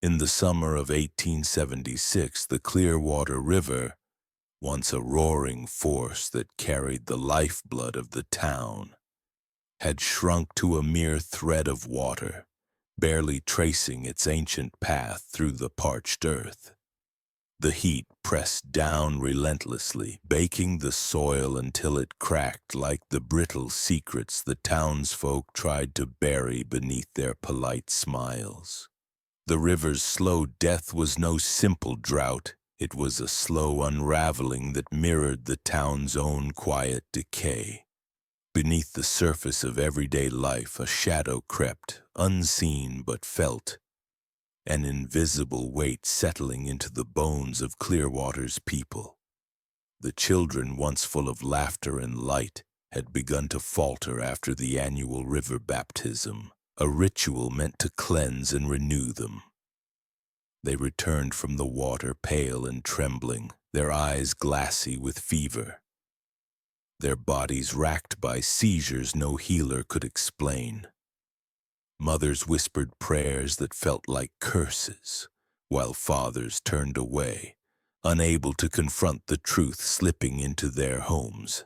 In the summer of 1876, the Clearwater River, once a roaring force that carried the lifeblood of the town, had shrunk to a mere thread of water, barely tracing its ancient path through the parched earth. The heat pressed down relentlessly, baking the soil until it cracked like the brittle secrets the townsfolk tried to bury beneath their polite smiles. The river's slow death was no simple drought. It was a slow unraveling that mirrored the town's own quiet decay. Beneath the surface of everyday life, a shadow crept, unseen but felt, an invisible weight settling into the bones of Clearwater's people. The children, once full of laughter and light, had begun to falter after the annual river baptism, a ritual meant to cleanse and renew them. They returned from the water pale and trembling, their eyes glassy with fever, their bodies racked by seizures no healer could explain. Mothers whispered prayers that felt like curses, while fathers turned away, unable to confront the truth slipping into their homes.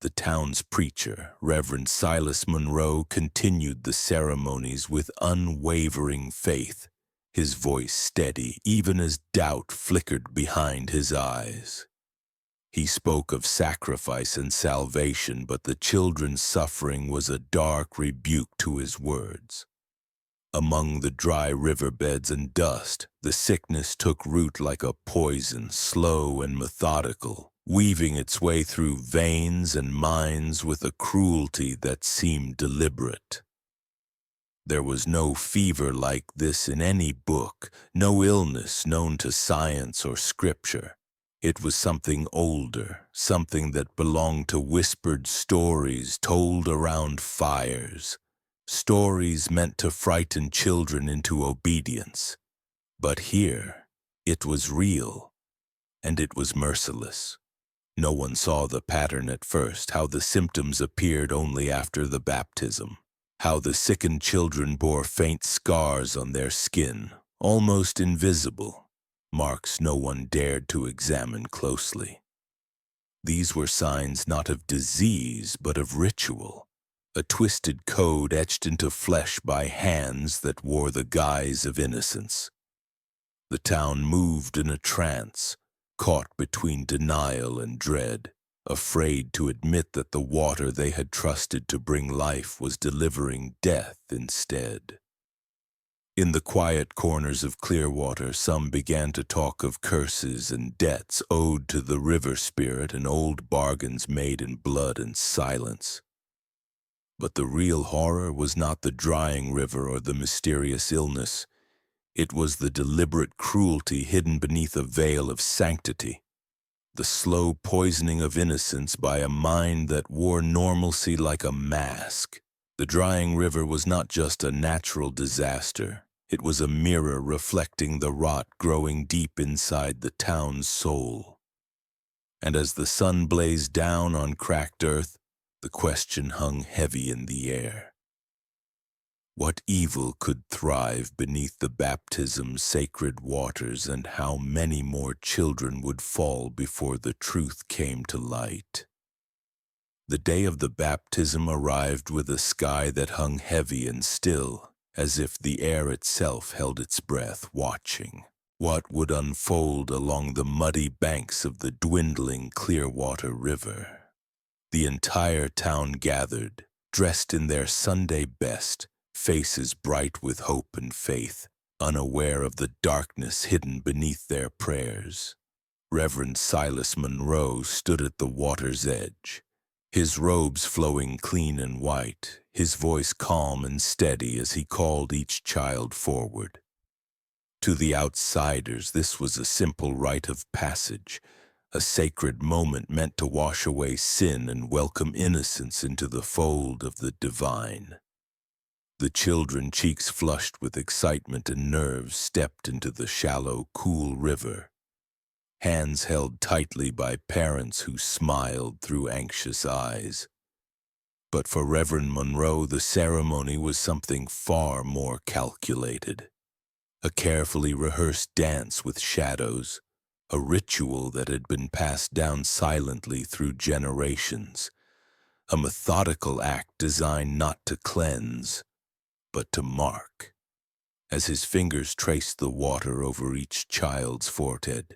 The town's preacher, Reverend Silas Monroe, continued the ceremonies with unwavering faith, his voice steady even as doubt flickered behind his eyes. He spoke of sacrifice and salvation, but the children's suffering was a dark rebuke to his words. Among the dry riverbeds and dust, the sickness took root like a poison, slow and methodical, weaving its way through veins and minds with a cruelty that seemed deliberate. There was no fever like this in any book, no illness known to science or scripture. It was something older, something that belonged to whispered stories told around fires, stories meant to frighten children into obedience. But here, it was real, and it was merciless. No one saw the pattern at first, how the symptoms appeared only after the baptism, how the sickened children bore faint scars on their skin, almost invisible, marks no one dared to examine closely. These were signs not of disease, but of ritual, a twisted code etched into flesh by hands that wore the guise of innocence. The town moved in a trance, caught between denial and dread, afraid to admit that the water they had trusted to bring life was delivering death instead. In the quiet corners of Clearwater, some began to talk of curses and debts owed to the river spirit and old bargains made in blood and silence. But the real horror was not the drying river or the mysterious illness. It was the deliberate cruelty hidden beneath a veil of sanctity, the slow poisoning of innocence by a mind that wore normalcy like a mask. The drying river was not just a natural disaster. It was a mirror reflecting the rot growing deep inside the town's soul. And as the sun blazed down on cracked earth, the question hung heavy in the air. What evil could thrive beneath the baptism's sacred waters, and how many more children would fall before the truth came to light? The day of the baptism arrived with a sky that hung heavy and still, as if the air itself held its breath, watching what would unfold along the muddy banks of the dwindling Clearwater River. The entire town gathered, dressed in their Sunday best, faces bright with hope and faith, unaware of the darkness hidden beneath their prayers. Reverend Silas Monroe stood at the water's edge, his robes flowing clean and white, his voice calm and steady as he called each child forward. To the outsiders, this was a simple rite of passage, a sacred moment meant to wash away sin and welcome innocence into the fold of the divine. The children, cheeks flushed with excitement and nerves, stepped into the shallow, cool river, hands held tightly by parents who smiled through anxious eyes. But for Reverend Monroe, the ceremony was something far more calculated. a carefully rehearsed dance with shadows, a ritual that had been passed down silently through generations, a methodical act designed not to cleanse, but to mark. As his fingers traced the water over each child's forehead,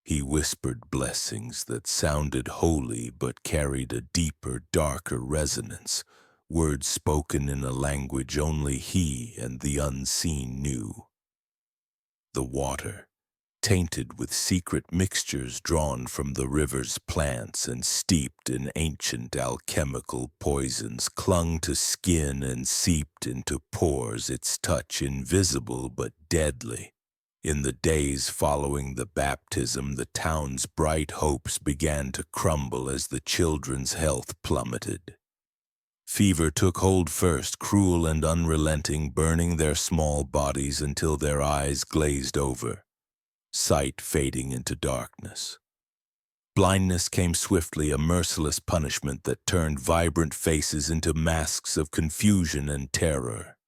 he whispered blessings that sounded holy but carried a deeper, darker resonance, words spoken in a language only he and the unseen knew. The water, tainted with secret mixtures drawn from the river's plants and steeped in ancient alchemical poisons, clung to skin and seeped into pores, its touch invisible but deadly. In the days following the baptism, the town's bright hopes began to crumble as the children's health plummeted. Fever took hold first, cruel and unrelenting, burning their small bodies until their eyes glazed over, sight fading into darkness. Blindness came swiftly, a merciless punishment that turned vibrant faces into masks of confusion and terror.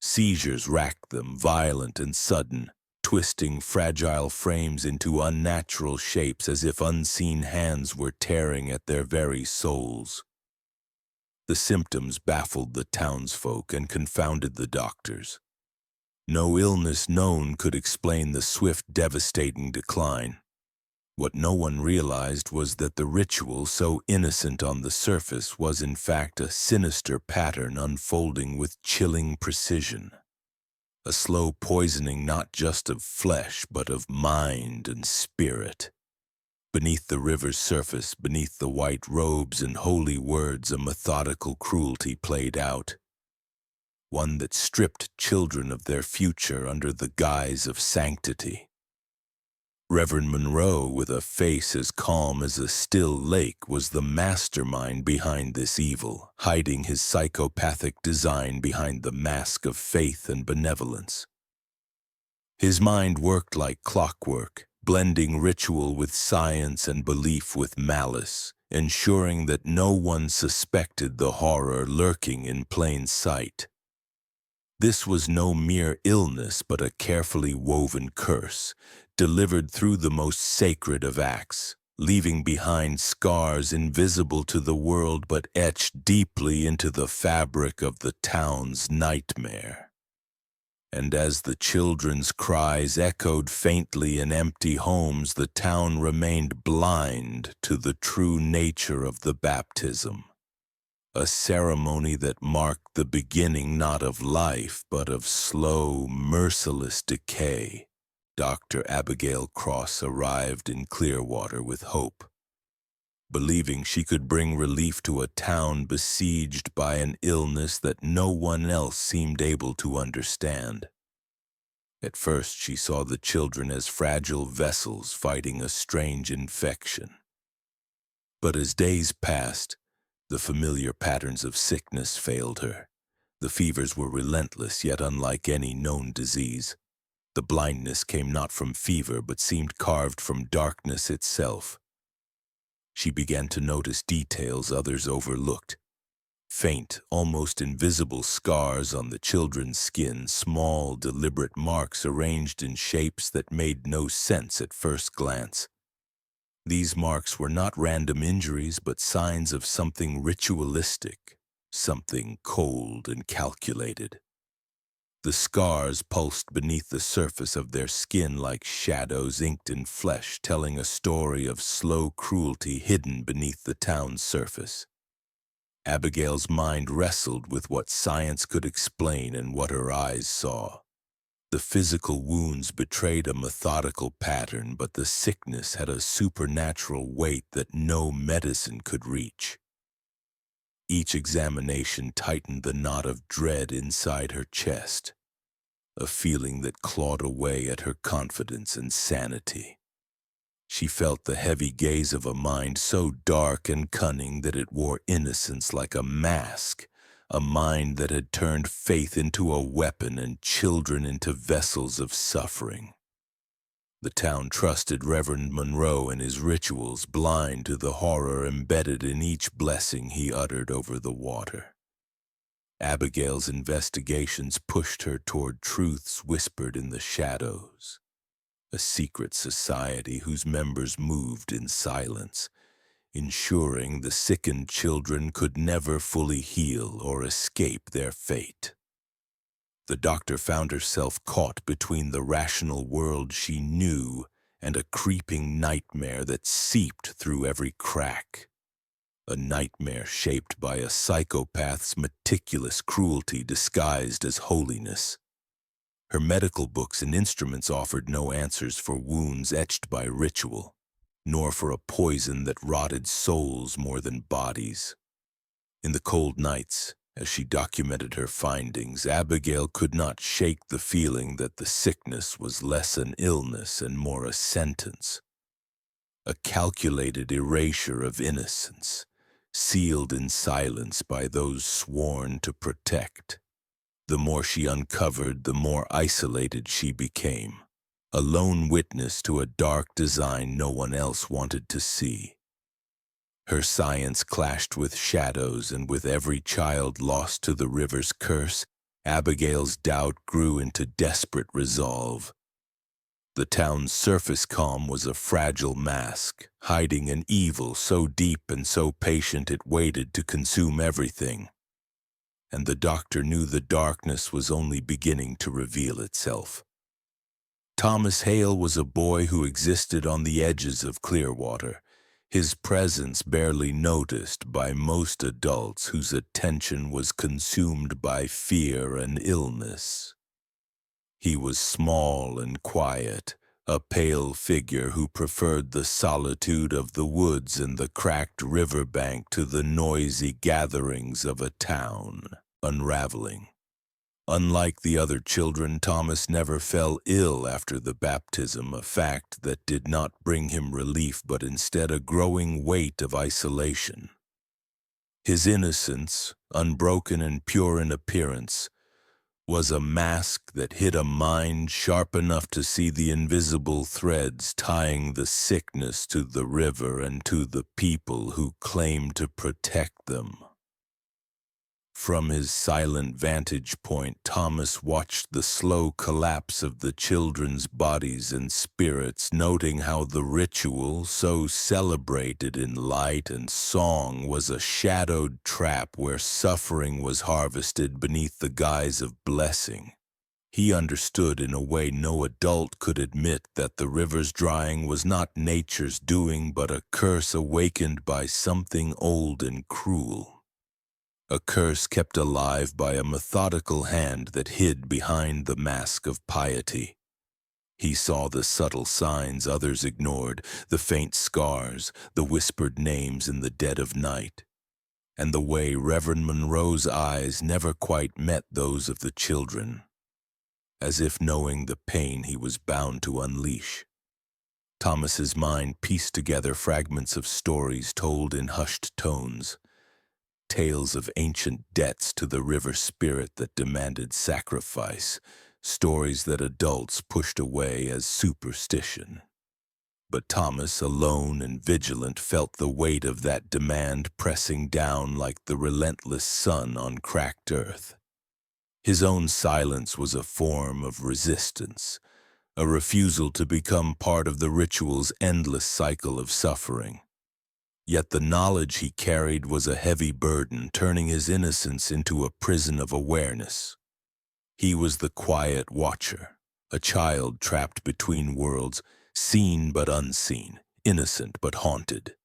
Seizures racked them, violent and sudden, twisting fragile frames into unnatural shapes as if unseen hands were tearing at their very souls. The symptoms baffled the townsfolk and confounded the doctors. No illness known could explain the swift, devastating decline. What no one realized was that the ritual, so innocent on the surface, was in fact a sinister pattern unfolding with chilling precision. A slow poisoning not just of flesh, but of mind and spirit. Beneath the river's surface, beneath the white robes and holy words, a methodical cruelty played out. One that stripped children of their future under the guise of sanctity. Reverend Monroe, with a face as calm as a still lake, was the mastermind behind this evil, hiding his psychopathic design behind the mask of faith and benevolence. His mind worked like clockwork, blending ritual with science and belief with malice, ensuring that no one suspected the horror lurking in plain sight. This was no mere illness, but a carefully woven curse, delivered through the most sacred of acts, leaving behind scars invisible to the world but etched deeply into the fabric of the town's nightmare. And as the children's cries echoed faintly in empty homes, the town remained blind to the true nature of the baptism. A ceremony that marked the beginning not of life, but of slow, merciless decay. Dr. Abigail Cross arrived in Clearwater with hope, believing she could bring relief to a town besieged by an illness that no one else seemed able to understand. At first, she saw the children as fragile vessels fighting a strange infection. But as days passed, the familiar patterns of sickness failed her. The fevers were relentless, yet unlike any known disease. The blindness came not from fever, but seemed carved from darkness itself. She began to notice details others overlooked. Faint, almost invisible scars on the children's skin, small, deliberate marks arranged in shapes that made no sense at first glance. These marks were not random injuries, but signs of something ritualistic, something cold and calculated. The scars pulsed beneath the surface of their skin like shadows inked in flesh, telling a story of slow cruelty hidden beneath the town's surface. Abigail's mind wrestled with what science could explain and what her eyes saw. The physical wounds betrayed a methodical pattern, but the sickness had a supernatural weight that no medicine could reach. Each examination tightened the knot of dread inside her chest, a feeling that clawed away at her confidence and sanity. She felt the heavy gaze of a mind so dark and cunning that it wore innocence like a mask, a mind that had turned faith into a weapon and children into vessels of suffering. The town trusted Reverend Monroe and his rituals, blind to the horror embedded in each blessing he uttered over the water. Abigail's investigations pushed her toward truths whispered in the shadows, a secret society whose members moved in silence, ensuring the sickened children could never fully heal or escape their fate. The doctor found herself caught between the rational world she knew and a creeping nightmare that seeped through every crack. A nightmare shaped by a psychopath's meticulous cruelty disguised as holiness. Her medical books and instruments offered no answers for wounds etched by ritual, nor for a poison that rotted souls more than bodies. In the cold nights, as she documented her findings, Abigail could not shake the feeling that the sickness was less an illness and more a sentence, a calculated erasure of innocence, sealed in silence by those sworn to protect. The more she uncovered, the more isolated she became, a lone witness to a dark design no one else wanted to see. Her science clashed with shadows, and with every child lost to the river's curse, Abigail's doubt grew into desperate resolve. The town's surface calm was a fragile mask, hiding an evil so deep and so patient it waited to consume everything. And the doctor knew the darkness was only beginning to reveal itself. Thomas Hale was a boy who existed on the edges of Clearwater, his presence barely noticed by most adults whose attention was consumed by fear and illness. He was small and quiet, a pale figure who preferred the solitude of the woods and the cracked riverbank to the noisy gatherings of a town unraveling. Unlike the other children, Thomas never fell ill after the baptism, a fact that did not bring him relief but instead a growing weight of isolation. His innocence, unbroken and pure in appearance, was a mask that hid a mind sharp enough to see the invisible threads tying the sickness to the river and to the people who claimed to protect them. From his silent vantage point, Thomas watched the slow collapse of the children's bodies and spirits, noting how the ritual, so celebrated in light and song, was a shadowed trap where suffering was harvested beneath the guise of blessing. He understood in a way no adult could admit that the river's drying was not nature's doing but a curse awakened by something old and cruel. A curse kept alive by a methodical hand that hid behind the mask of piety. He saw the subtle signs others ignored, the faint scars, the whispered names in the dead of night, and the way Reverend Monroe's eyes never quite met those of the children, as if knowing the pain he was bound to unleash. Thomas's mind pieced together fragments of stories told in hushed tones, tales of ancient debts to the river spirit that demanded sacrifice, stories that adults pushed away as superstition. But Thomas, alone and vigilant, felt the weight of that demand pressing down like the relentless sun on cracked earth. His own silence was a form of resistance, a refusal to become part of the ritual's endless cycle of suffering. Yet the knowledge he carried was a heavy burden, turning his innocence into a prison of awareness. He was the quiet watcher, a child trapped between worlds, seen but unseen, innocent but haunted.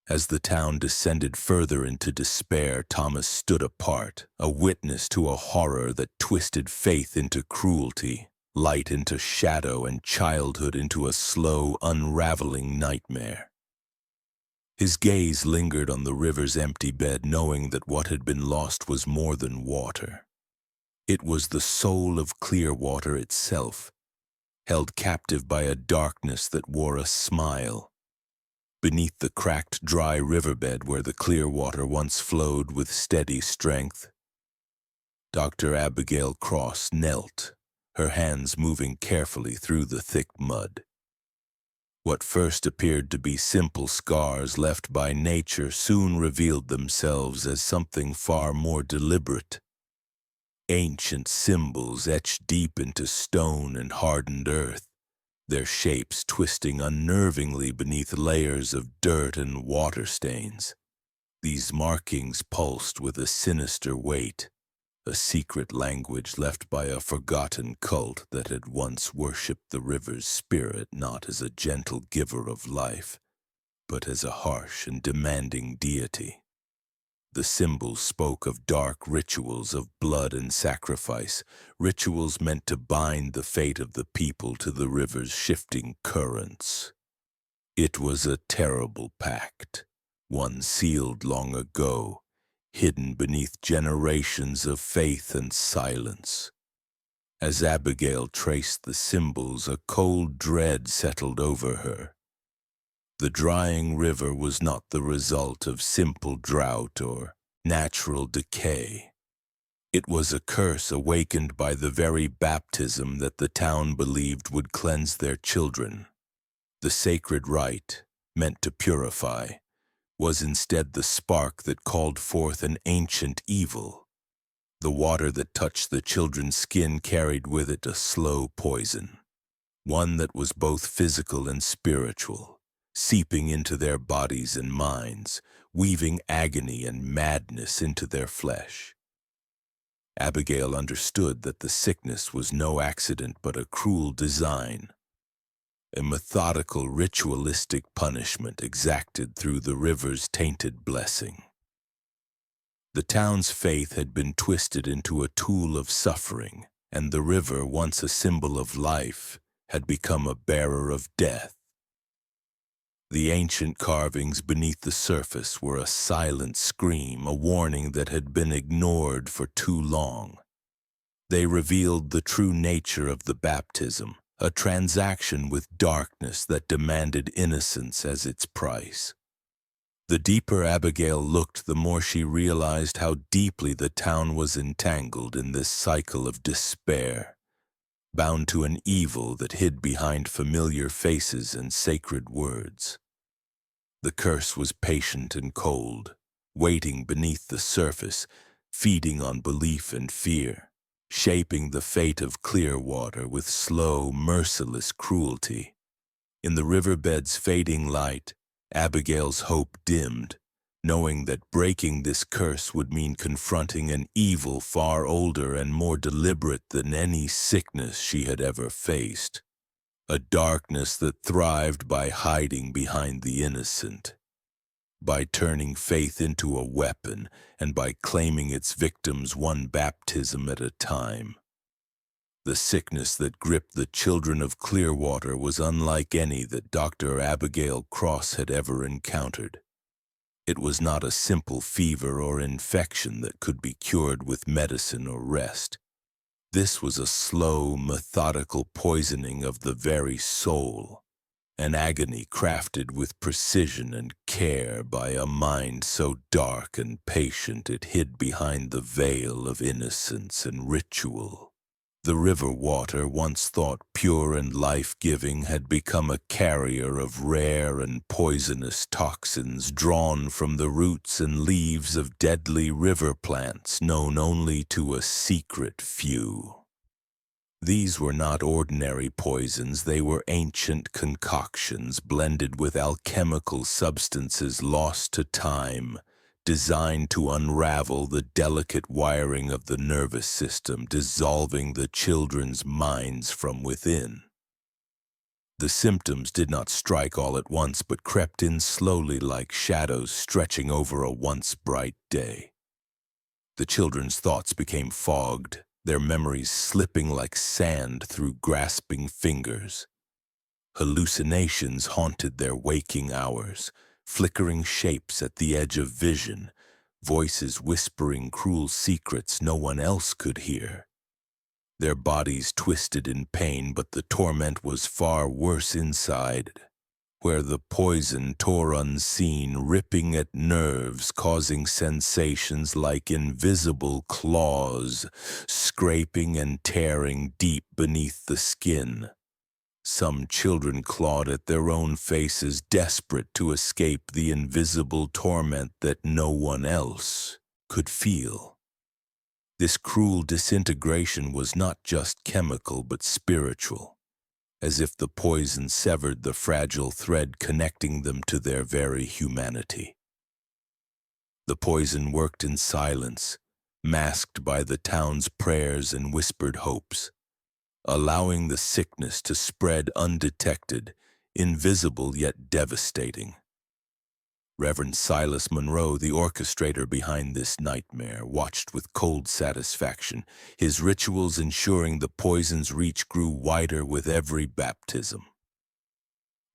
As the town descended further into despair, Thomas stood apart, a witness to a horror that twisted faith into cruelty, light into shadow, and childhood into a slow, unraveling nightmare. His gaze lingered on the river's empty bed, knowing that what had been lost was more than water. It was the soul of Clearwater itself, held captive by a darkness that wore a smile. Beneath the cracked, dry riverbed where the Clearwater once flowed with steady strength, Dr. Abigail Cross knelt, her hands moving carefully through the thick mud. What first appeared to be simple scars left by nature soon revealed themselves as something far more deliberate. Ancient symbols etched deep into stone and hardened earth, their shapes twisting unnervingly beneath layers of dirt and water stains. These markings pulsed with a sinister weight, a secret language left by a forgotten cult that had once worshipped the river's spirit not as a gentle giver of life, but as a harsh and demanding deity. The symbols spoke of dark rituals of blood and sacrifice, rituals meant to bind the fate of the people to the river's shifting currents. It was a terrible pact, one sealed long ago, hidden beneath generations of faith and silence. As Abigail traced the symbols, a cold dread settled over her. The drying river was not the result of simple drought or natural decay. It was a curse awakened by the very baptism that the town believed would cleanse their children. The sacred rite, meant to purify, was instead the spark that called forth an ancient evil. The water that touched the children's skin carried with it a slow poison, one that was both physical and spiritual, seeping into their bodies and minds, weaving agony and madness into their flesh. Abigail understood that the sickness was no accident but a cruel design, a methodical, ritualistic punishment exacted through the river's tainted blessing. The town's faith had been twisted into a tool of suffering, and the river, once a symbol of life, had become a bearer of death. The ancient carvings beneath the surface were a silent scream, a warning that had been ignored for too long. They revealed the true nature of the baptism, a transaction with darkness that demanded innocence as its price. The deeper Abigail looked, the more she realized how deeply the town was entangled in this cycle of despair, bound to an evil that hid behind familiar faces and sacred words. The curse was patient and cold, waiting beneath the surface, feeding on belief and fear, shaping the fate of Clearwater with slow, merciless cruelty. In the riverbed's fading light, Abigail's hope dimmed, knowing that breaking this curse would mean confronting an evil far older and more deliberate than any sickness she had ever faced, a darkness that thrived by hiding behind the innocent, by turning faith into a weapon and by claiming its victims one baptism at a time. The sickness that gripped the children of Clearwater was unlike any that Dr. Abigail Cross had ever encountered. It was not a simple fever or infection that could be cured with medicine or rest. This was a slow, methodical poisoning of the very soul, an agony crafted with precision and care by a mind so dark and patient it hid behind the veil of innocence and ritual. The river water, once thought pure and life-giving, had become a carrier of rare and poisonous toxins drawn from the roots and leaves of deadly river plants known only to a secret few. These were not ordinary poisons, they were ancient concoctions blended with alchemical substances lost to time, designed to unravel the delicate wiring of the nervous system, dissolving the children's minds from within. The symptoms did not strike all at once, but crept in slowly like shadows stretching over a once bright day. The children's thoughts became fogged, their memories slipping like sand through grasping fingers. Hallucinations haunted their waking hours, flickering shapes at the edge of vision, voices whispering cruel secrets no one else could hear. Their bodies twisted in pain, but the torment was far worse inside, where the poison tore unseen, ripping at nerves, causing sensations like invisible claws, scraping and tearing deep beneath the skin. Some children clawed at their own faces, desperate to escape the invisible torment that no one else could feel. This cruel disintegration was not just chemical but spiritual, as if the poison severed the fragile thread connecting them to their very humanity. The poison worked in silence, masked by the town's prayers and whispered hopes, allowing the sickness to spread undetected, invisible yet devastating. Reverend Silas Monroe, the orchestrator behind this nightmare, watched with cold satisfaction, his rituals ensuring the poison's reach grew wider with every baptism.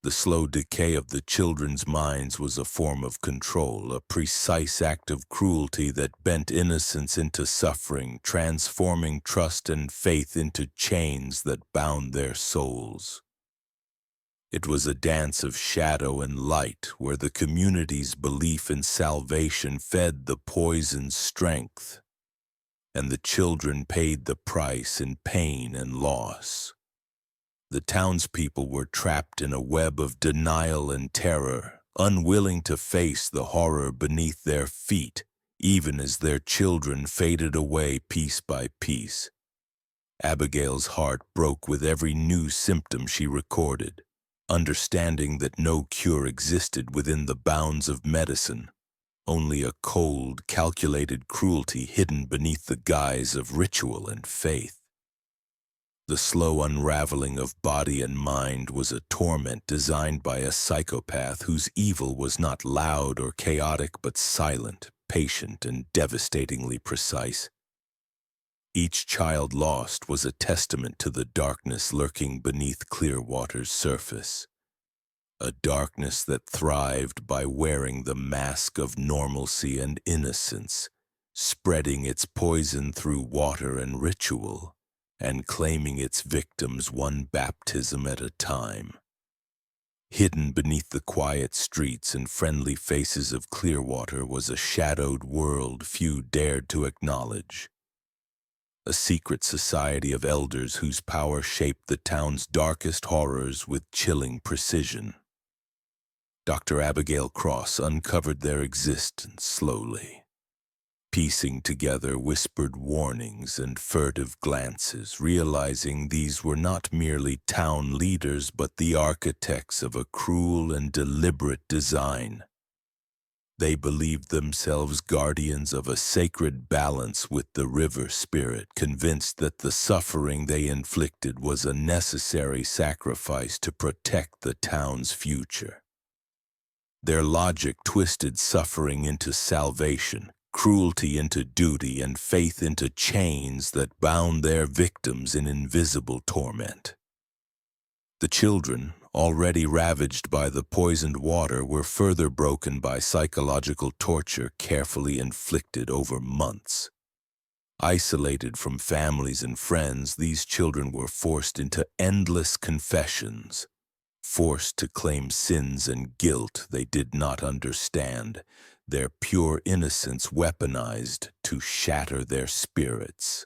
The slow decay of the children's minds was a form of control, a precise act of cruelty that bent innocence into suffering, transforming trust and faith into chains that bound their souls. It was a dance of shadow and light where the community's belief in salvation fed the poison's strength, and the children paid the price in pain and loss. The townspeople were trapped in a web of denial and terror, unwilling to face the horror beneath their feet, even as their children faded away piece by piece. Abigail's heart broke with every new symptom she recorded, understanding that no cure existed within the bounds of medicine, only a cold, calculated cruelty hidden beneath the guise of ritual and faith. The slow unraveling of body and mind was a torment designed by a psychopath whose evil was not loud or chaotic but silent, patient, and devastatingly precise. Each child lost was a testament to the darkness lurking beneath Clearwater's surface, a darkness that thrived by wearing the mask of normalcy and innocence, spreading its poison through water and ritual, and claiming its victims one baptism at a time. Hidden beneath the quiet streets and friendly faces of Clearwater was a shadowed world few dared to acknowledge. A secret society of elders whose power shaped the town's darkest horrors with chilling precision. Dr. Abigail Cross uncovered their existence slowly, piecing together whispered warnings and furtive glances, realizing these were not merely town leaders but the architects of a cruel and deliberate design. They believed themselves guardians of a sacred balance with the river spirit, convinced that the suffering they inflicted was a necessary sacrifice to protect the town's future. Their logic twisted suffering into salvation, cruelty into duty, and faith into chains that bound their victims in invisible torment. The children, already ravaged by the poisoned water, were further broken by psychological torture carefully inflicted over months. Isolated from families and friends, these children were forced into endless confessions, forced to claim sins and guilt they did not understand, their pure innocence weaponized to shatter their spirits.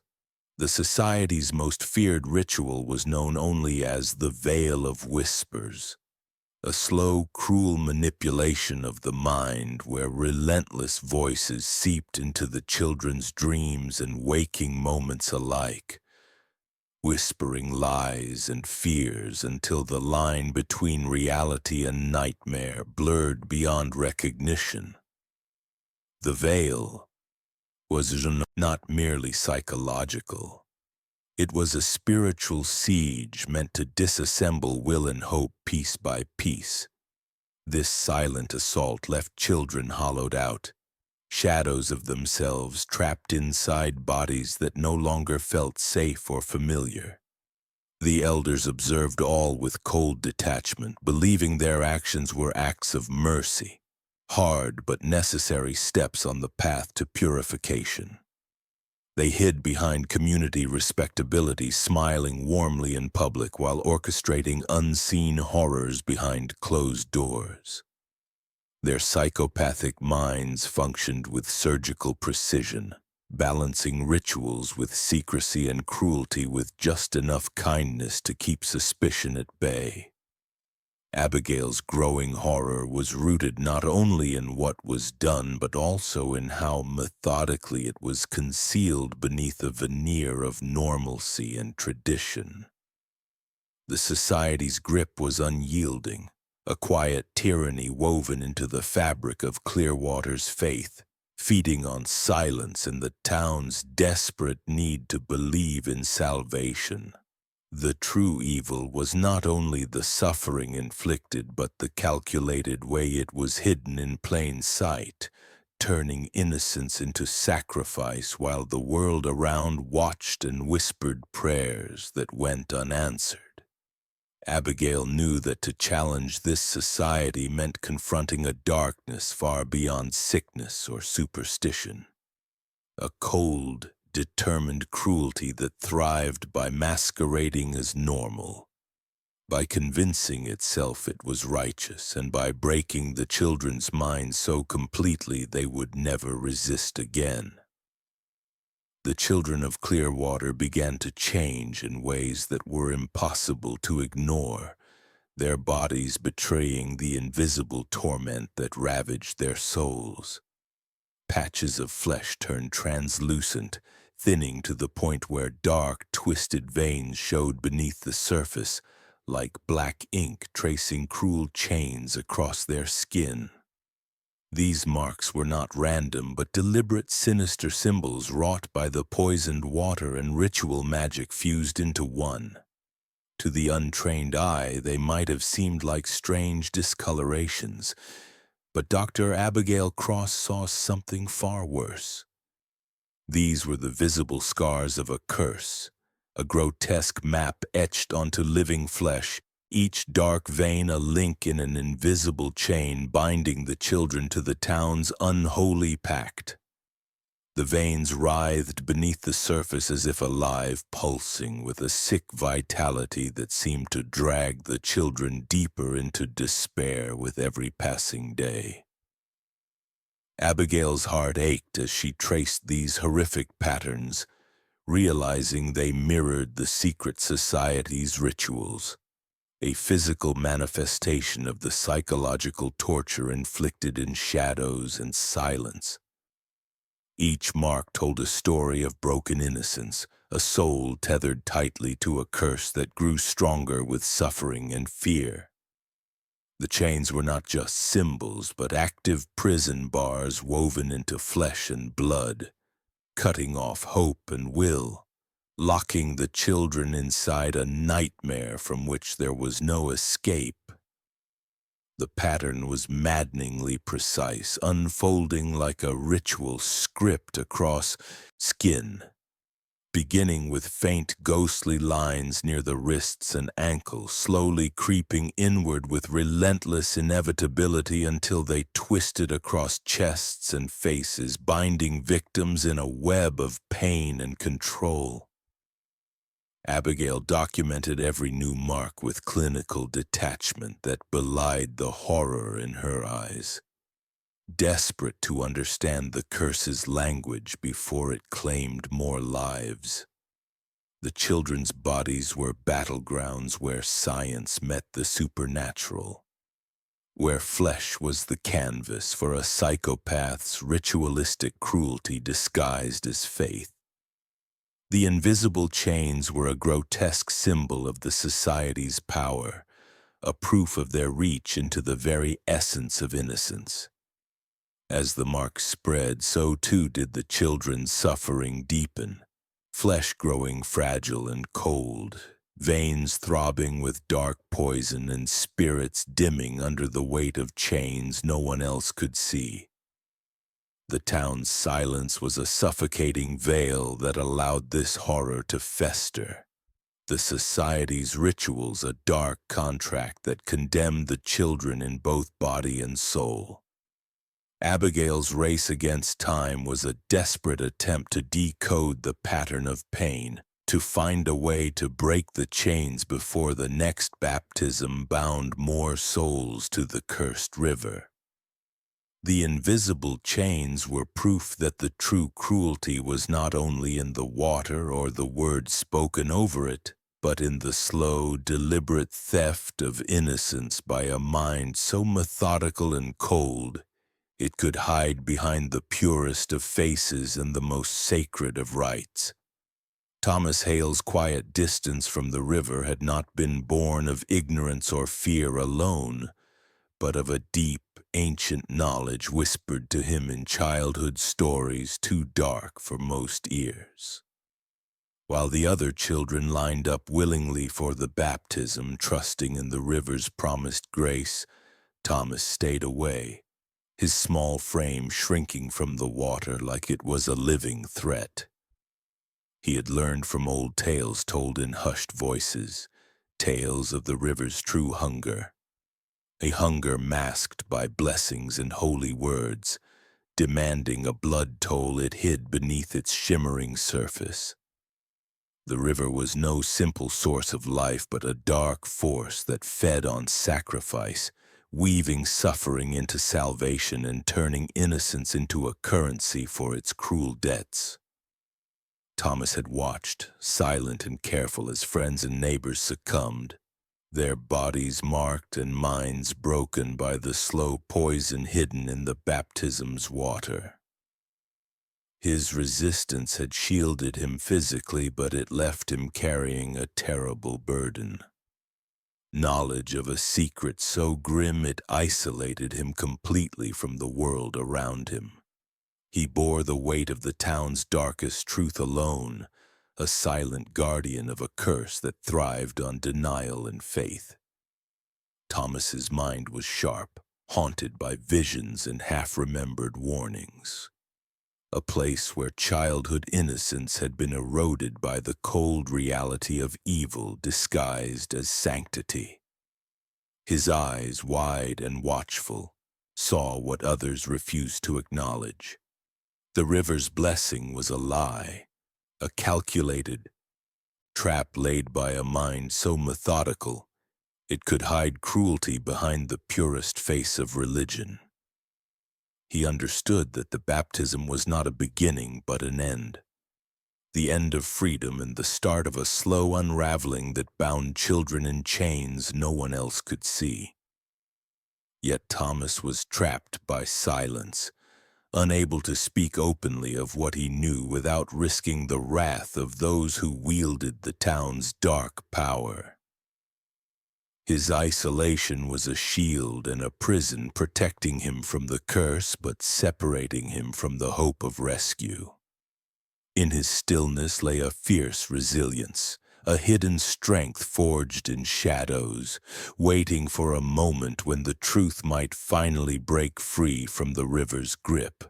The society's most feared ritual was known only as the Veil of Whispers, a slow, cruel manipulation of the mind where relentless voices seeped into the children's dreams and waking moments alike, whispering lies and fears until the line between reality and nightmare blurred beyond recognition. The veil was not merely psychological. It was a spiritual siege meant to disassemble will and hope piece by piece. This silent assault left children hollowed out, shadows of themselves trapped inside bodies that no longer felt safe or familiar. The elders observed all with cold detachment, believing their actions were acts of mercy, hard but necessary steps on the path to purification. They hid behind community respectability, smiling warmly in public while orchestrating unseen horrors behind closed doors. Their psychopathic minds functioned with surgical precision, balancing rituals with secrecy and cruelty with just enough kindness to keep suspicion at bay. Abigail's growing horror was rooted not only in what was done, but also in how methodically it was concealed beneath a veneer of normalcy and tradition. The society's grip was unyielding, a quiet tyranny woven into the fabric of Clearwater's faith, feeding on silence and the town's desperate need to believe in salvation. The true evil was not only the suffering inflicted, but the calculated way it was hidden in plain sight, turning innocence into sacrifice while the world around watched and whispered prayers that went unanswered. Abigail knew that to challenge this society meant confronting a darkness far beyond sickness or superstition. A cold, determined cruelty that thrived by masquerading as normal, by convincing itself it was righteous, and by breaking the children's minds so completely they would never resist again. The children of Clearwater began to change in ways that were impossible to ignore, their bodies betraying the invisible torment that ravaged their souls. Patches of flesh turned translucent, thinning to the point where dark, twisted veins showed beneath the surface, like black ink tracing cruel chains across their skin. These marks were not random, but deliberate, sinister symbols wrought by the poisoned water and ritual magic fused into one. To the untrained eye, they might have seemed like strange discolorations, but Dr. Abigail Cross saw something far worse. These were the visible scars of a curse, a grotesque map etched onto living flesh, each dark vein a link in an invisible chain binding the children to the town's unholy pact. The veins writhed beneath the surface as if alive, pulsing with a sick vitality that seemed to drag the children deeper into despair with every passing day. Abigail's heart ached as she traced these horrific patterns, realizing they mirrored the secret society's rituals, a physical manifestation of the psychological torture inflicted in shadows and silence. Each mark told a story of broken innocence, a soul tethered tightly to a curse that grew stronger with suffering and fear. The chains were not just symbols, but active prison bars woven into flesh and blood, cutting off hope and will, locking the children inside a nightmare from which there was no escape. The pattern was maddeningly precise, unfolding like a ritual script across skin, beginning with faint ghostly lines near the wrists and ankles, slowly creeping inward with relentless inevitability until they twisted across chests and faces, binding victims in a web of pain and control. Abigail documented every new mark with clinical detachment that belied the horror in her eyes, desperate to understand the curse's language before it claimed more lives. The children's bodies were battlegrounds where science met the supernatural, where flesh was the canvas for a psychopath's ritualistic cruelty disguised as faith. The invisible chains were a grotesque symbol of the society's power, a proof of their reach into the very essence of innocence. As the marks spread, so too did the children's suffering deepen, flesh growing fragile and cold, veins throbbing with dark poison and spirits dimming under the weight of chains no one else could see. The town's silence was a suffocating veil that allowed this horror to fester. The society's rituals a dark contract that condemned the children in both body and soul. Abigail's race against time was a desperate attempt to decode the pattern of pain, to find a way to break the chains before the next baptism bound more souls to the cursed river. The invisible chains were proof that the true cruelty was not only in the water or the words spoken over it, but in the slow, deliberate theft of innocence by a mind so methodical and cold it could hide behind the purest of faces and the most sacred of rites. Thomas Hale's quiet distance from the river had not been born of ignorance or fear alone, but of a deep, ancient knowledge whispered to him in childhood stories too dark for most ears. While the other children lined up willingly for the baptism, trusting in the river's promised grace, Thomas stayed away, his small frame shrinking from the water like it was a living threat. He had learned from old tales told in hushed voices, tales of the river's true hunger, a hunger masked by blessings and holy words, demanding a blood toll it hid beneath its shimmering surface. The river was no simple source of life, but a dark force that fed on sacrifice, weaving suffering into salvation and turning innocence into a currency for its cruel debts. Thomas had watched, silent and careful, as friends and neighbors succumbed, their bodies marked and minds broken by the slow poison hidden in the baptism's water. His resistance had shielded him physically, but it left him carrying a terrible burden. Knowledge of a secret so grim it isolated him completely from the world around him. He bore the weight of the town's darkest truth alone, a silent guardian of a curse that thrived on denial and faith. Thomas's mind was sharp, haunted by visions and half-remembered warnings. A place where childhood innocence had been eroded by the cold reality of evil disguised as sanctity. His eyes, wide and watchful, saw what others refused to acknowledge. The river's blessing was a lie, a calculated trap laid by a mind so methodical it could hide cruelty behind the purest face of religion. He understood that the baptism was not a beginning but an end, the end of freedom and the start of a slow unraveling that bound children in chains no one else could see. Yet Thomas was trapped by silence, unable to speak openly of what he knew without risking the wrath of those who wielded the town's dark power. His isolation was a shield and a prison, protecting him from the curse but separating him from the hope of rescue. In his stillness lay a fierce resilience, a hidden strength forged in shadows, waiting for a moment when the truth might finally break free from the river's grip.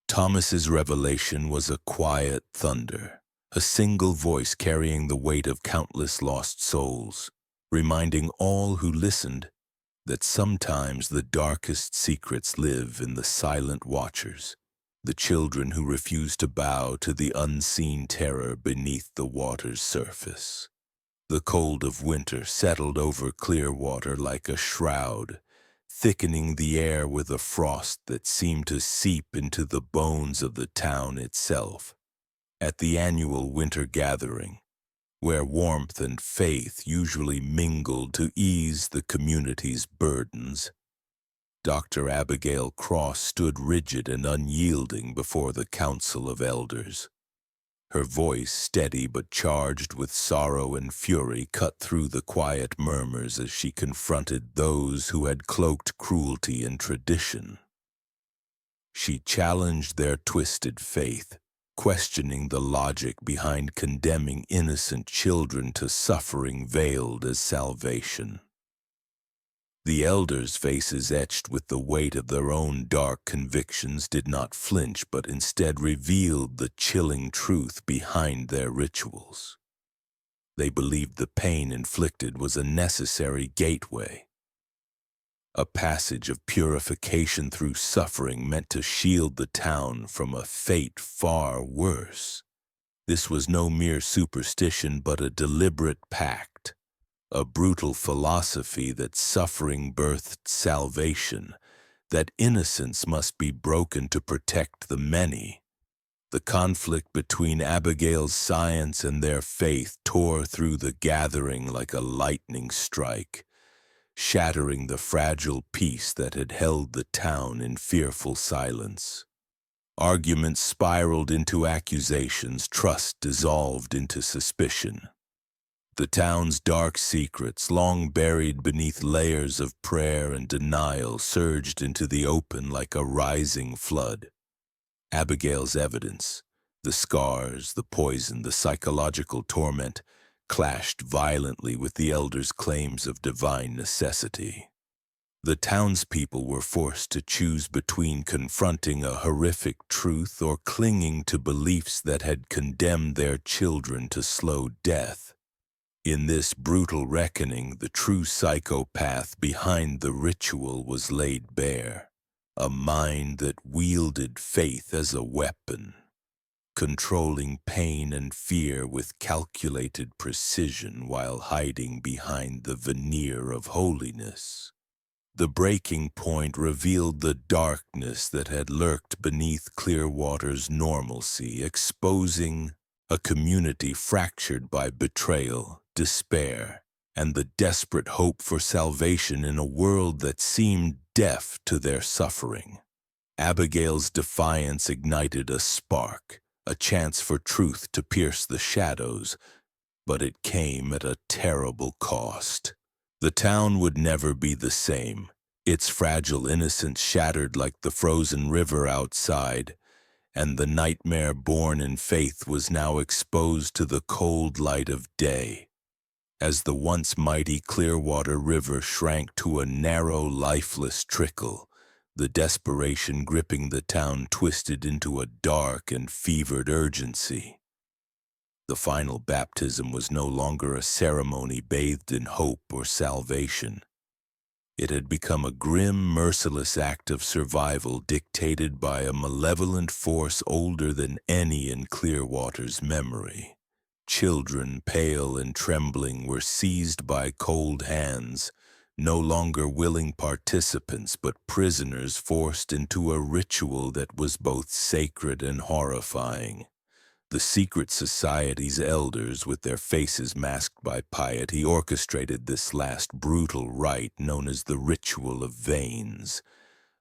Thomas's revelation was a quiet thunder, a single voice carrying the weight of countless lost souls, reminding all who listened that sometimes the darkest secrets live in the silent watchers, the children who refuse to bow to the unseen terror beneath the water's surface. The cold of winter settled over Clearwater like a shroud, thickening the air with a frost that seemed to seep into the bones of the town itself. At the annual winter gathering, where warmth and faith usually mingled to ease the community's burdens, Dr. Abigail Cross stood rigid and unyielding before the council of elders. Her voice, steady but charged with sorrow and fury, cut through the quiet murmurs as she confronted those who had cloaked cruelty in tradition. She challenged their twisted faith, questioning the logic behind condemning innocent children to suffering veiled as salvation. The elders' faces, etched with the weight of their own dark convictions, did not flinch but instead revealed the chilling truth behind their rituals. They believed the pain inflicted was a necessary gateway, a passage of purification through suffering meant to shield the town from a fate far worse. This was no mere superstition but a deliberate pact, a brutal philosophy that suffering birthed salvation, that innocence must be broken to protect the many. The conflict between Abigail's science and their faith tore through the gathering like a lightning strike, shattering the fragile peace that had held the town in fearful silence. Arguments spiraled into accusations, trust dissolved into suspicion. The town's dark secrets, long buried beneath layers of prayer and denial, surged into the open like a rising flood. Abigail's evidence, the scars, the poison, the psychological torment, clashed violently with the elders' claims of divine necessity. The townspeople were forced to choose between confronting a horrific truth or clinging to beliefs that had condemned their children to slow death. In this brutal reckoning, the true psychopath behind the ritual was laid bare, a mind that wielded faith as a weapon, controlling pain and fear with calculated precision while hiding behind the veneer of holiness. The breaking point revealed the darkness that had lurked beneath Clearwater's normalcy, exposing a community fractured by betrayal, despair, and the desperate hope for salvation in a world that seemed deaf to their suffering. Abigail's defiance ignited a spark, a chance for truth to pierce the shadows, but it came at a terrible cost. The town would never be the same, its fragile innocence shattered like the frozen river outside, and the nightmare born in faith was now exposed to the cold light of day. As the once mighty Clearwater River shrank to a narrow, lifeless trickle, the desperation gripping the town twisted into a dark and fevered urgency. The final baptism was no longer a ceremony bathed in hope or salvation. It had become a grim, merciless act of survival dictated by a malevolent force older than any in Clearwater's memory. Children, pale and trembling, were seized by cold hands, no longer willing participants but prisoners forced into a ritual that was both sacred and horrifying. The secret society's elders, with their faces masked by piety, orchestrated this last brutal rite known as the ritual of veins,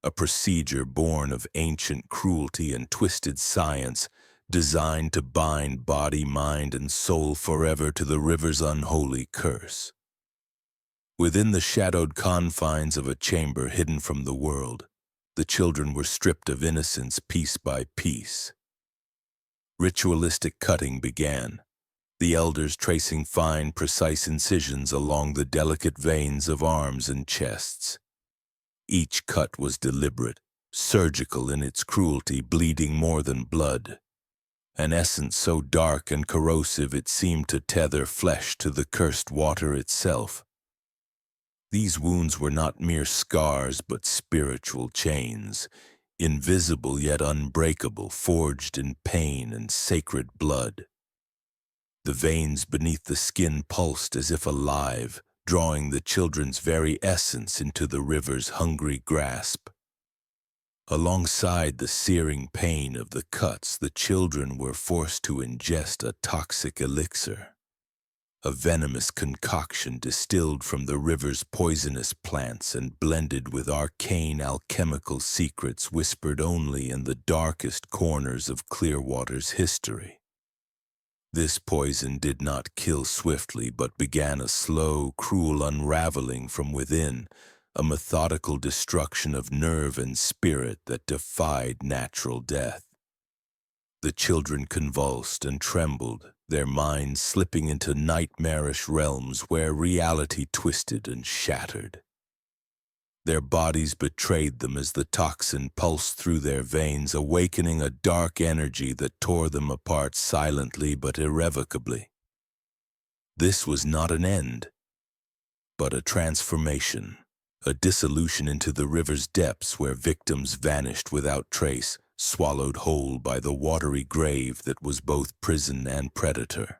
a procedure born of ancient cruelty and twisted science designed to bind body, mind, and soul forever to the river's unholy curse. Within the shadowed confines of a chamber hidden from the world, the children were stripped of innocence piece by piece. Ritualistic cutting began, the elders tracing fine, precise incisions along the delicate veins of arms and chests. Each cut was deliberate, surgical in its cruelty, bleeding more than blood, an essence so dark and corrosive it seemed to tether flesh to the cursed water itself. These wounds were not mere scars but spiritual chains, invisible yet unbreakable, forged in pain and sacred blood. The veins beneath the skin pulsed as if alive, drawing the children's very essence into the river's hungry grasp. Alongside the searing pain of the cuts, the children were forced to ingest a toxic elixir, a venomous concoction distilled from the river's poisonous plants and blended with arcane alchemical secrets whispered only in the darkest corners of Clearwater's history. This poison did not kill swiftly, but began a slow, cruel unraveling from within, a methodical destruction of nerve and spirit that defied natural death. The children convulsed and trembled, their minds slipping into nightmarish realms where reality twisted and shattered. Their bodies betrayed them as the toxin pulsed through their veins, awakening a dark energy that tore them apart silently but irrevocably. This was not an end, but a transformation, a dissolution into the river's depths where victims vanished without trace, swallowed whole by the watery grave that was both prison and predator.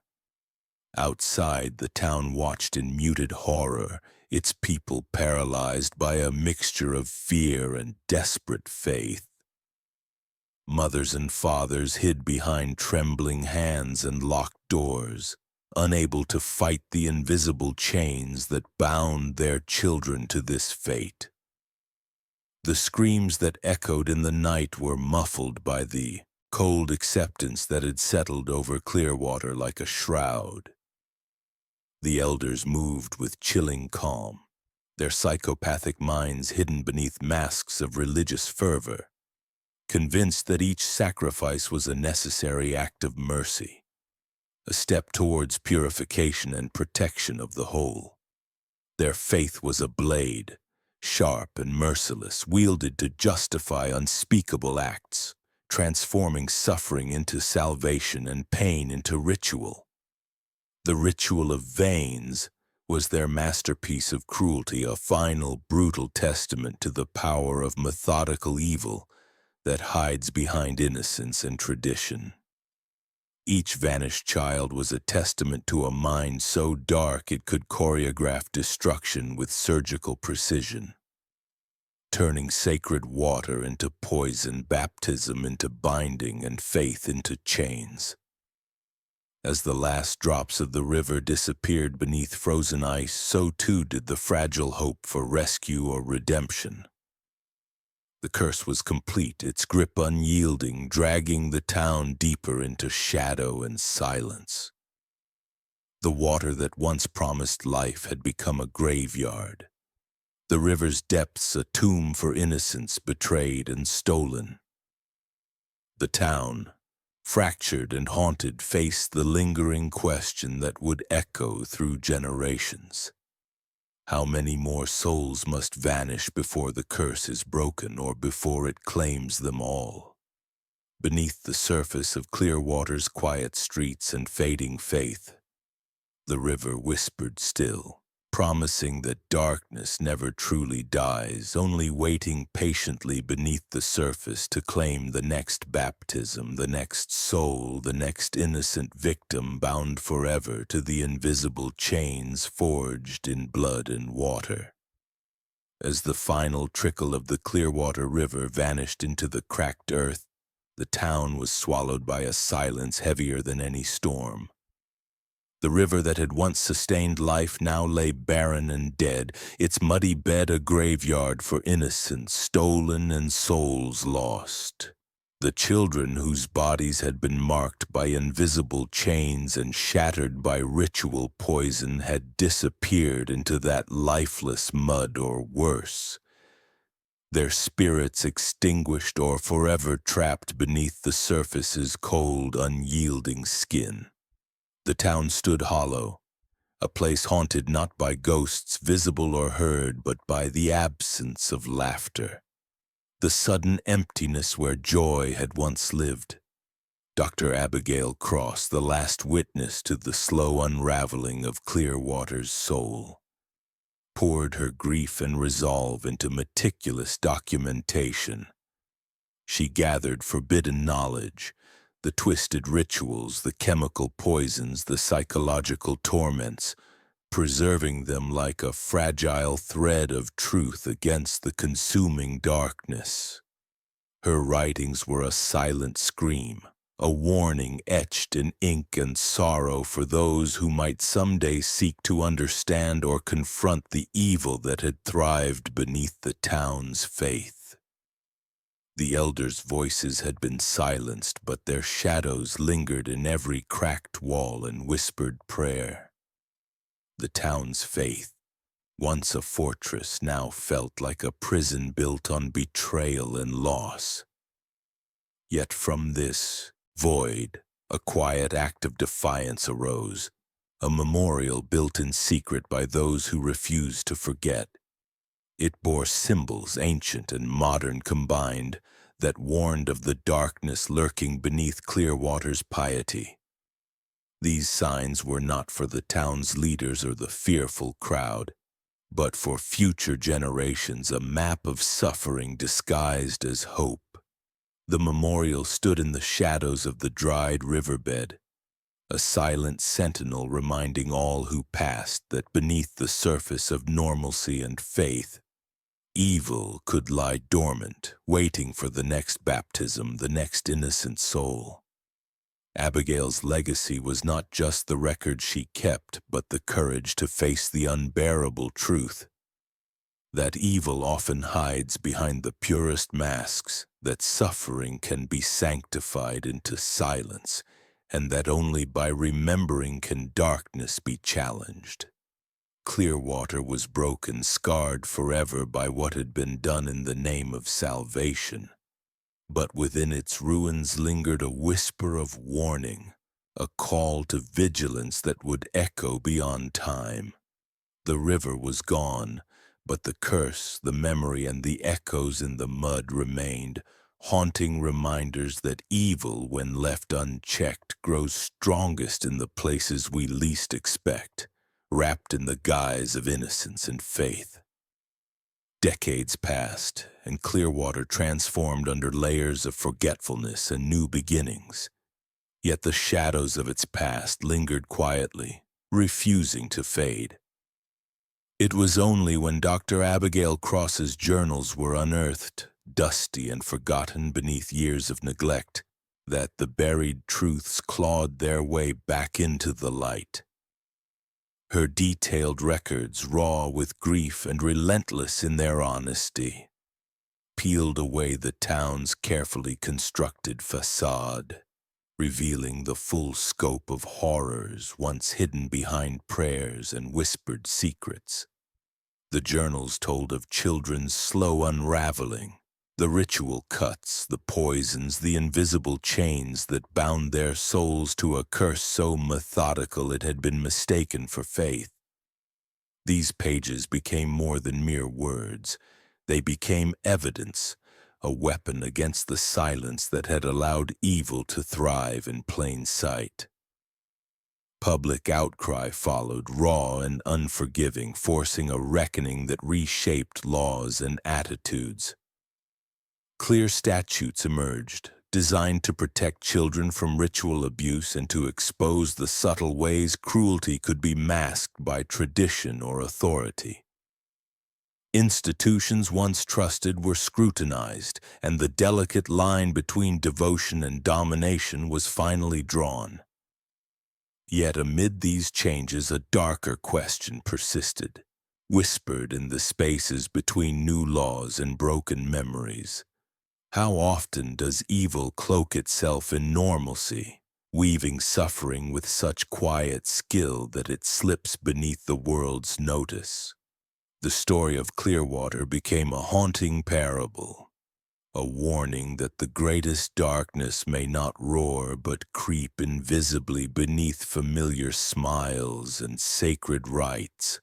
Outside, the town watched in muted horror, its people paralyzed by a mixture of fear and desperate faith. Mothers and fathers hid behind trembling hands and locked doors, unable to fight the invisible chains that bound their children to this fate. The screams that echoed in the night were muffled by the cold acceptance that had settled over Clearwater like a shroud. The elders moved with chilling calm, their psychopathic minds hidden beneath masks of religious fervor, convinced that each sacrifice was a necessary act of mercy, a step towards purification and protection of the whole. Their faith was a blade, sharp and merciless, wielded to justify unspeakable acts, transforming suffering into salvation and pain into ritual. The ritual of veins was their masterpiece of cruelty, a final, brutal testament to the power of methodical evil that hides behind innocence and tradition. Each vanished child was a testament to a mind so dark it could choreograph destruction with surgical precision, turning sacred water into poison, baptism into binding, and faith into chains. As the last drops of the river disappeared beneath frozen ice, so too did the fragile hope for rescue or redemption. The curse was complete, its grip unyielding, dragging the town deeper into shadow and silence. The water that once promised life had become a graveyard, the river's depths a tomb for innocence betrayed and stolen. The town, fractured and haunted, faced the lingering question that would echo through generations. How many more souls must vanish before the curse is broken, or before it claims them all? Beneath the surface of Clearwater's quiet streets and fading faith, the river whispered still, promising that darkness never truly dies, only waiting patiently beneath the surface to claim the next baptism, the next soul, the next innocent victim bound forever to the invisible chains forged in blood and water. As the final trickle of the Clearwater River vanished into the cracked earth, the town was swallowed by a silence heavier than any storm. The river that had once sustained life now lay barren and dead, its muddy bed a graveyard for innocence stolen and souls lost. The children whose bodies had been marked by invisible chains and shattered by ritual poison had disappeared into that lifeless mud, or worse, their spirits extinguished or forever trapped beneath the surface's cold, unyielding skin. The town stood hollow, a place haunted not by ghosts visible or heard, but by the absence of laughter, the sudden emptiness where joy had once lived. Dr. Abigail Cross, the last witness to the slow unraveling of Clearwater's soul, poured her grief and resolve into meticulous documentation. She gathered forbidden knowledge, the twisted rituals, the chemical poisons, the psychological torments, preserving them like a fragile thread of truth against the consuming darkness. Her writings were a silent scream, a warning etched in ink and sorrow for those who might someday seek to understand or confront the evil that had thrived beneath the town's faith. The elders' voices had been silenced, but their shadows lingered in every cracked wall and whispered prayer. The town's faith, once a fortress, now felt like a prison built on betrayal and loss. Yet from this void, a quiet act of defiance arose, a memorial built in secret by those who refused to forget. It bore symbols, ancient and modern combined, that warned of the darkness lurking beneath Clearwater's piety. These signs were not for the town's leaders or the fearful crowd, but for future generations, a map of suffering disguised as hope. The memorial stood in the shadows of the dried riverbed, a silent sentinel reminding all who passed that beneath the surface of normalcy and faith, evil could lie dormant, waiting for the next baptism, the next innocent soul. Abigail's legacy was not just the record she kept, but the courage to face the unbearable truth that evil often hides behind the purest masks, that suffering can be sanctified into silence, and that only by remembering can darkness be challenged. Clearwater was broken, scarred forever by what had been done in the name of salvation. But within its ruins lingered a whisper of warning, a call to vigilance that would echo beyond time. The river was gone, but the curse, the memory, and the echoes in the mud remained, haunting reminders that evil, when left unchecked, grows strongest in the places we least expect, wrapped in the guise of innocence and faith. Decades passed, and Clearwater transformed under layers of forgetfulness and new beginnings. Yet the shadows of its past lingered quietly, refusing to fade. It was only when Dr. Abigail Cross's journals were unearthed, dusty and forgotten beneath years of neglect, that the buried truths clawed their way back into the light. Her detailed records, raw with grief and relentless in their honesty, peeled away the town's carefully constructed facade, revealing the full scope of horrors once hidden behind prayers and whispered secrets. The journals told of children's slow unraveling, the ritual cuts, the poisons, the invisible chains that bound their souls to a curse so methodical it had been mistaken for faith. These pages became more than mere words. They became evidence, a weapon against the silence that had allowed evil to thrive in plain sight. Public outcry followed, raw and unforgiving, forcing a reckoning that reshaped laws and attitudes. Clear statutes emerged, designed to protect children from ritual abuse and to expose the subtle ways cruelty could be masked by tradition or authority. Institutions once trusted were scrutinized, and the delicate line between devotion and domination was finally drawn. Yet amid these changes, a darker question persisted, whispered in the spaces between new laws and broken memories. How often does evil cloak itself in normalcy, weaving suffering with such quiet skill that it slips beneath the world's notice? The story of Clearwater became a haunting parable, a warning that the greatest darkness may not roar but creep invisibly beneath familiar smiles and sacred rites.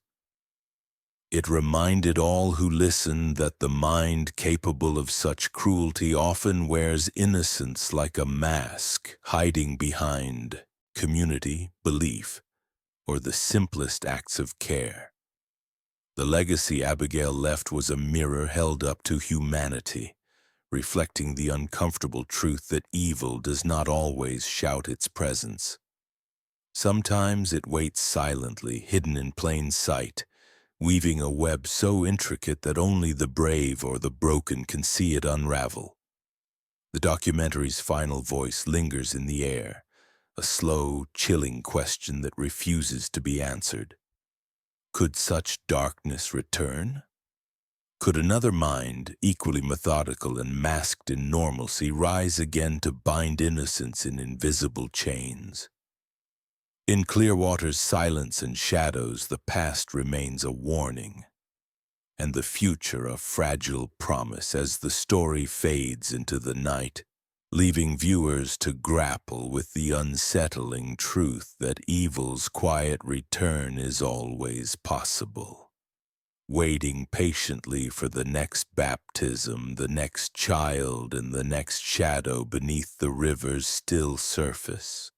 It reminded all who listened that the mind capable of such cruelty often wears innocence like a mask, hiding behind community, belief, or the simplest acts of care. The legacy Abigail left was a mirror held up to humanity, reflecting the uncomfortable truth that evil does not always shout its presence. Sometimes it waits silently, hidden in plain sight, weaving a web so intricate that only the brave or the broken can see it unravel. The documentary's final voice lingers in the air, a slow, chilling question that refuses to be answered. Could such darkness return? Could another mind, equally methodical and masked in normalcy, rise again to bind innocence in invisible chains? In Clearwater's silence and shadows, the past remains a warning, and the future a fragile promise as the story fades into the night, leaving viewers to grapple with the unsettling truth that evil's quiet return is always possible. Waiting patiently for the next baptism, the next child, and the next shadow beneath the river's still surface.